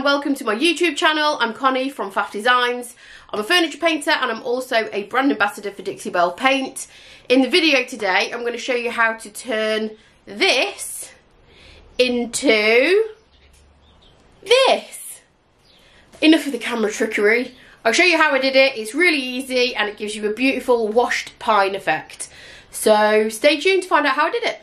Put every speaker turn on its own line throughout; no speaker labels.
welcome to my YouTube channel. I'm Connie from Faff Designs. I'm a furniture painter and I'm also a brand ambassador for Dixie Belle paint. In the video today, I'm going to show you how to turn this into this. Enough of the camera trickery. I'll show you how I did it. It's really easy and it gives you a beautiful washed pine effect. So stay tuned to find out how I did it.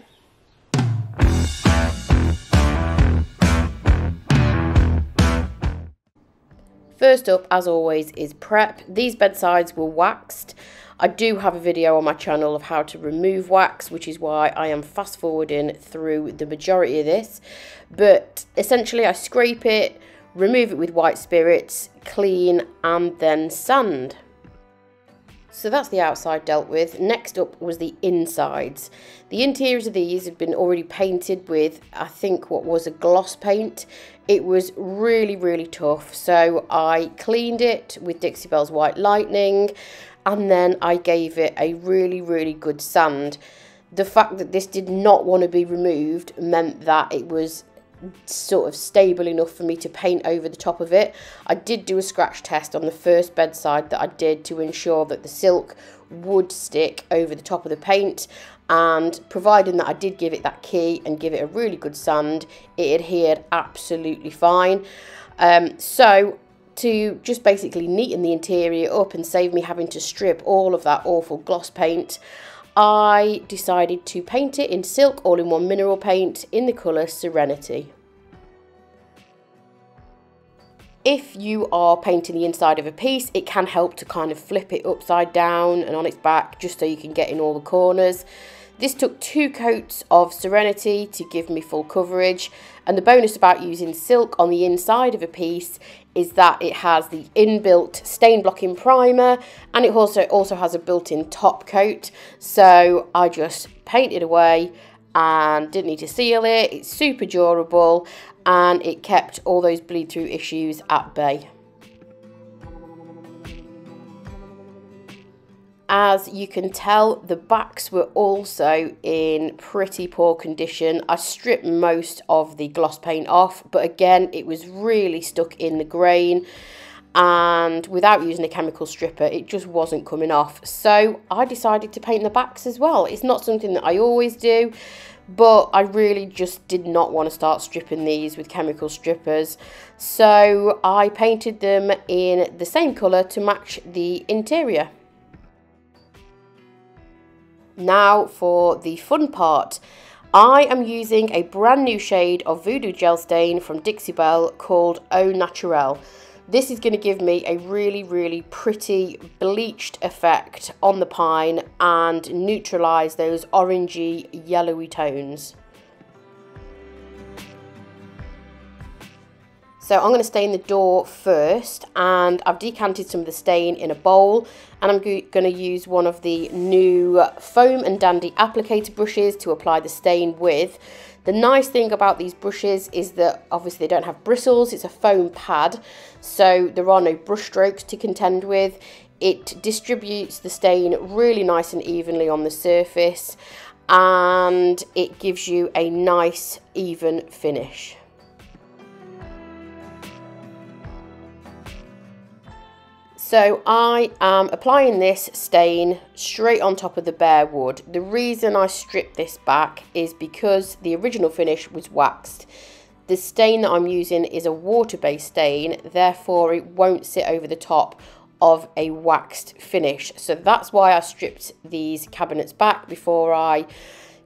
First up, as always, is prep. These bedsides were waxed. I do have a video on my channel of how to remove wax, which is why I am fast forwarding through the majority of this. But essentially I scrape it, remove it with white spirits, clean and then sand. So that's the outside dealt with. Next up was the insides. The interiors of these had been already painted with, I think, what was a gloss paint. It was really tough, so I cleaned it with Dixie Belle's White Lightning and then I gave it a really good sand. The fact that this did not want to be removed meant that it was sort of stable enough for me to paint over the top of it. I did do a scratch test on the first bedside that I did to ensure that the silk would stick over the top of the paint, and providing that I did give it that key and give it a really good sand, it adhered absolutely fine. So to just basically neaten the interior up and save me having to strip all of that awful gloss paint, I decided to paint it in silk all-in-one mineral paint in the colour Serenity. If you are painting the inside of a piece, it can help to kind of flip it upside down and on its back just so you can get in all the corners. This took 2 coats of Serenity to give me full coverage, and the bonus about using silk on the inside of a piece is that it has the inbuilt stain blocking primer and it also has a built-in top coat. So I just painted away and didn't need to seal it. It's super durable and it kept all those bleed through issues at bay. As you can tell, the backs were also in pretty poor condition. I stripped most of the gloss paint off, but again, it was really stuck in the grain, and without using a chemical stripper, it just wasn't coming off. So I decided to paint the backs as well. It's not something that I always do, but I really just did not want to start stripping these with chemical strippers. So I painted them in the same colour to match the interior. Now for the fun part. I am using a brand new shade of Voodoo Gel Stain from Dixie Belle called Au Naturel. This is going to give me a really pretty bleached effect on the pine and neutralise those orangey yellowy tones. So I'm going to stain the door first, and I've decanted some of the stain in a bowl, and I'm going to use one of the new Foam and Dandy applicator brushes to apply the stain with. The nice thing about these brushes is that obviously they don't have bristles, it's a foam pad, so there are no brush strokes to contend with. It distributes the stain really nice and evenly on the surface, and it gives you a nice even finish. So I am applying this stain straight on top of the bare wood. The reason I stripped this back is because the original finish was waxed. The stain that I'm using is a water-based stain, therefore it won't sit over the top of a waxed finish. So that's why I stripped these cabinets back before I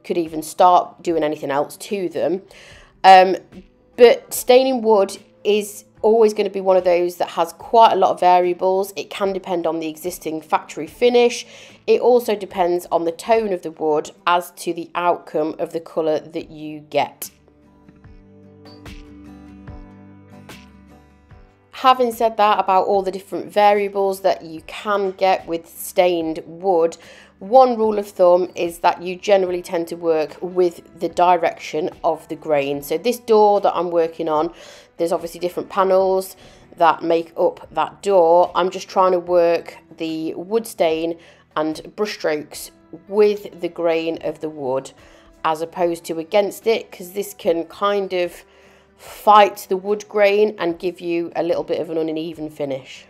could even start doing anything else to them. But staining wood is always going to be one of those that has quite a lot of variables. It can depend on the existing factory finish. It also depends on the tone of the wood as to the outcome of the colour that you get. Having said that about all the different variables that you can get with stained wood, one rule of thumb is that you generally tend to work with the direction of the grain. So this door that I'm working on, there's obviously different panels that make up that door. I'm just trying to work the wood stain and brush strokes with the grain of the wood as opposed to against it, because this can kind of fight the wood grain and give you a little bit of an uneven finish.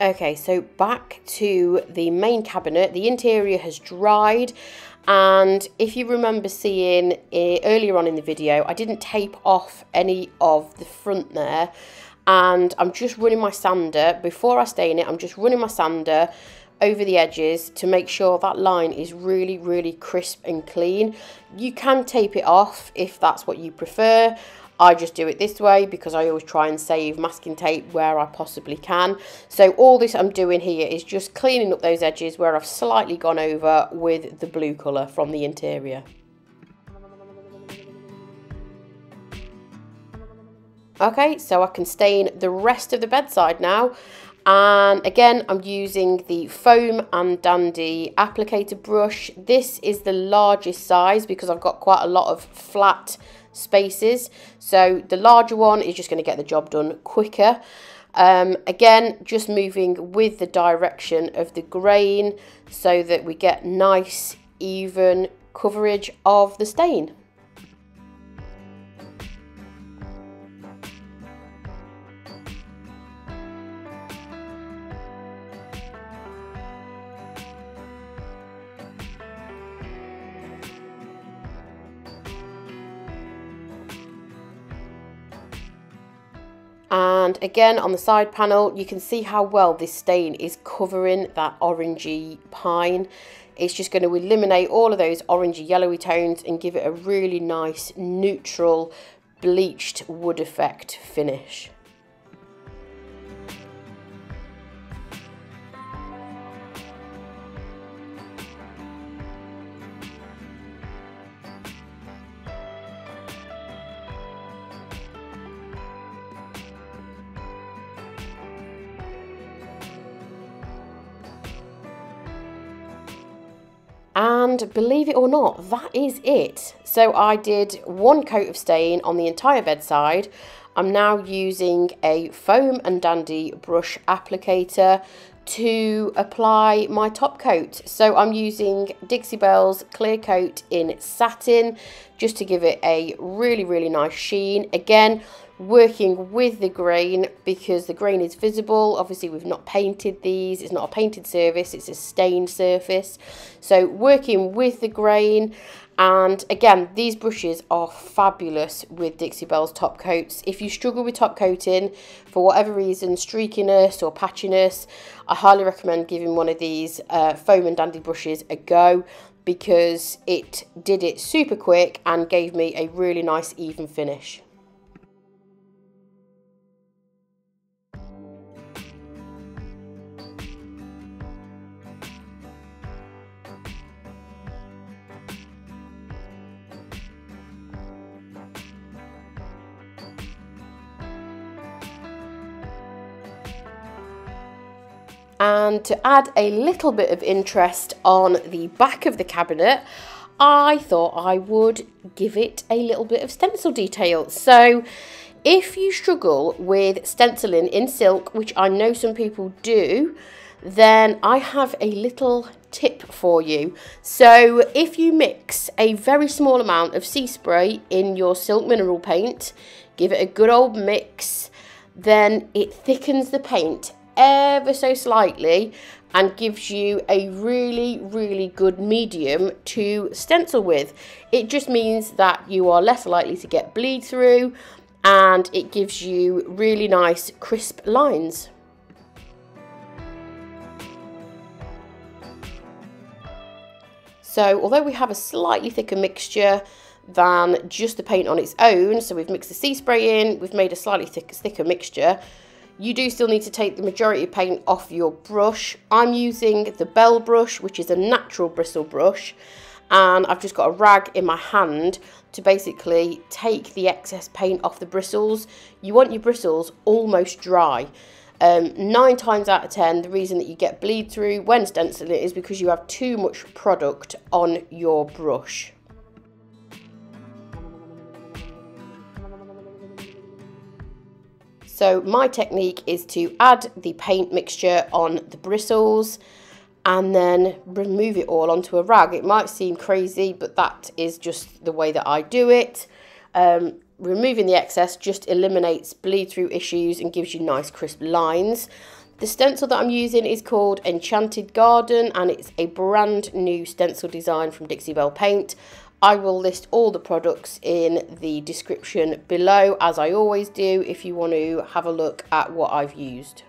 Okay, so back to the main cabinet. The interior has dried, and if you remember seeing earlier on in the video, I didn't tape off any of the front there, and I'm just running my sander, before I stain it, I'm just running my sander over the edges to make sure that line is really, really crisp and clean. You can tape it off if that's what you prefer. I just do it this way because I always try and save masking tape where I possibly can. So all this I'm doing here is just cleaning up those edges where I've slightly gone over with the blue colour from the interior. Okay, so I can stain the rest of the bedside now. And again, I'm using the Foam and Dandy applicator brush. This is the largest size because I've got quite a lot of flat spaces, so the larger one is just going to get the job done quicker. Again, just moving with the direction of the grain so that we get nice even coverage of the stain. And again, on the side panel, you can see how well this stain is covering that orangey pine. It's just going to eliminate all of those orangey yellowy tones and give it a really nice neutral bleached wood effect finish. And believe it or not, that is it. So I did one coat of stain on the entire bedside. I'm now using a Foam and Dandy brush applicator to apply my top coat. So I'm using Dixie Belle's clear coat in satin just to give it a really, really nice sheen. Again, working with the grain because the grain is visible. Obviously we've not painted these, it's not a painted surface, it's a stained surface. So working with the grain, and again, these brushes are fabulous with Dixie Belle's top coats. If you struggle with top coating for whatever reason, streakiness or patchiness, I highly recommend giving one of these Foam and Dandy brushes a go because it did it super quick and gave me a really nice even finish. And to add a little bit of interest on the back of the cabinet, I thought I would give it a little bit of stencil detail. So if you struggle with stenciling in silk, which I know some people do, then I have a little tip for you. So if you mix a very small amount of sea spray in your silk mineral paint, give it a good old mix, then it thickens the paint ever so slightly and gives you a really, really good medium to stencil with. It just means that you are less likely to get bleed through and it gives you really nice crisp lines. So although we have a slightly thicker mixture than just the paint on its own, so we've mixed the sea spray in, we've made a slightly thicker mixture, you do still need to take the majority of paint off your brush. I'm using the Belle brush, which is a natural bristle brush, and I've just got a rag in my hand to basically take the excess paint off the bristles. You want your bristles almost dry. 9 times out of 10, the reason that you get bleed through when stenciling is because you have too much product on your brush. So my technique is to add the paint mixture on the bristles and then remove it all onto a rag. It might seem crazy, but that is just the way that I do it. Removing the excess just eliminates bleed through issues and gives you nice crisp lines. The stencil that I'm using is called Enchanted Garden, and it's a brand new stencil design from Dixie Belle paint. I will list all the products in the description below, as I always do, if you want to have a look at what I've used.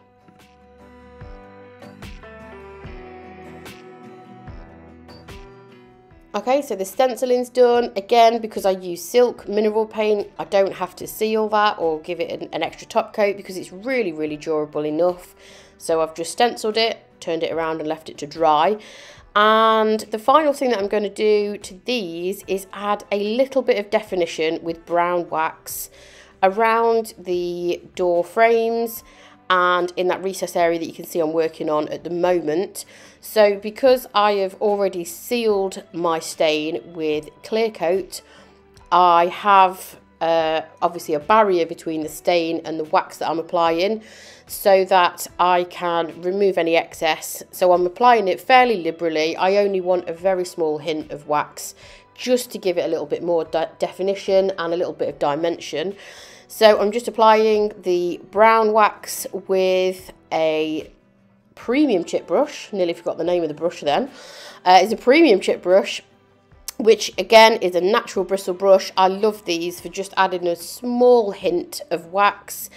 Okay, so the stenciling's done. Again, because I use silk mineral paint, I don't have to seal that or give it an extra top coat because it's really, really durable enough. So I've just stenciled it, turned it around and left it to dry. And the final thing that I'm going to do to these is add a little bit of definition with brown wax around the door frames and in that recess area that you can see I'm working on at the moment. So because I have already sealed my stain with clear coat, I have obviously a barrier between the stain and the wax that I'm applying so that I can remove any excess. So I'm applying it fairly liberally. I only want a very small hint of wax just to give it a little bit more definition and a little bit of dimension. So I'm just applying the brown wax with a premium chip brush. Nearly forgot the name of the brush then. It's a premium chip brush, which again is a natural bristle brush. I love these for just adding a small hint of wax.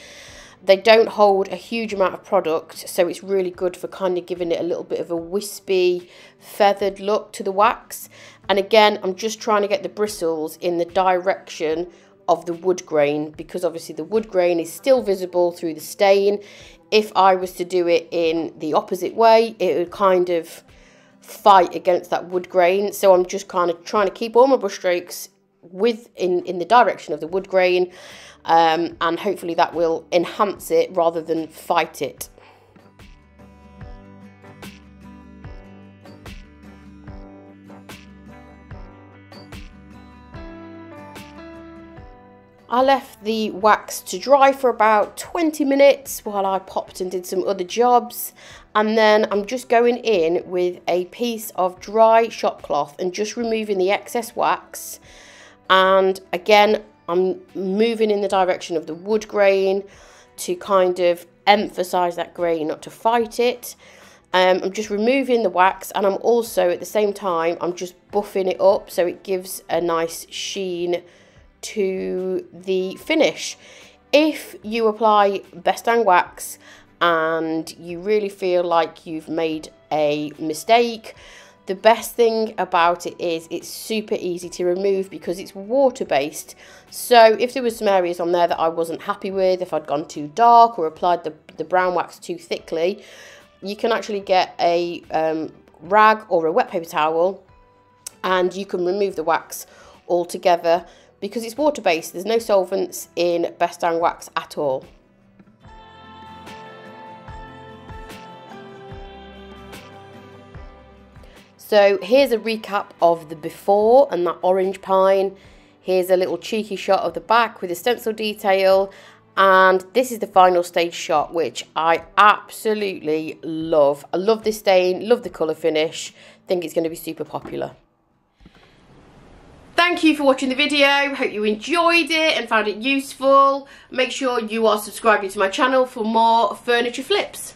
They don't hold a huge amount of product, so it's really good for kind of giving it a little bit of a wispy, feathered look to the wax. And again, I'm just trying to get the bristles in the direction of the wood grain, because obviously the wood grain is still visible through the stain. If I was to do it in the opposite way, it would kind of fight against that wood grain. So I'm just kind of trying to keep all my brush strokes in the direction of the wood grain, and hopefully that will enhance it rather than fight it. I left the wax to dry for about 20 minutes while I popped and did some other jobs, and then I'm just going in with a piece of dry shop cloth and just removing the excess wax. And again, I'm moving in the direction of the wood grain to kind of emphasize that grain, not to fight it. I'm just removing the wax, and I'm also at the same time I'm just buffing it up so it gives a nice sheen to the finish. If you apply Best Dang wax and you really feel like you've made a mistake, the best thing about it is it's super easy to remove because it's water based. So if there was some areas on there that I wasn't happy with, if I'd gone too dark or applied the brown wax too thickly, you can actually get a rag or a wet paper towel and you can remove the wax altogether. Because it's water based, there's no solvents in Best Dang wax at all. So here's a recap of the before and that orange pine. Here's a little cheeky shot of the back with a stencil detail. And this is the final stage shot, which I absolutely love. I love this stain, love the colour finish. Think it's going to be super popular. Thank you for watching the video. Hope you enjoyed it and found it useful. Make sure you are subscribing to my channel for more furniture flips.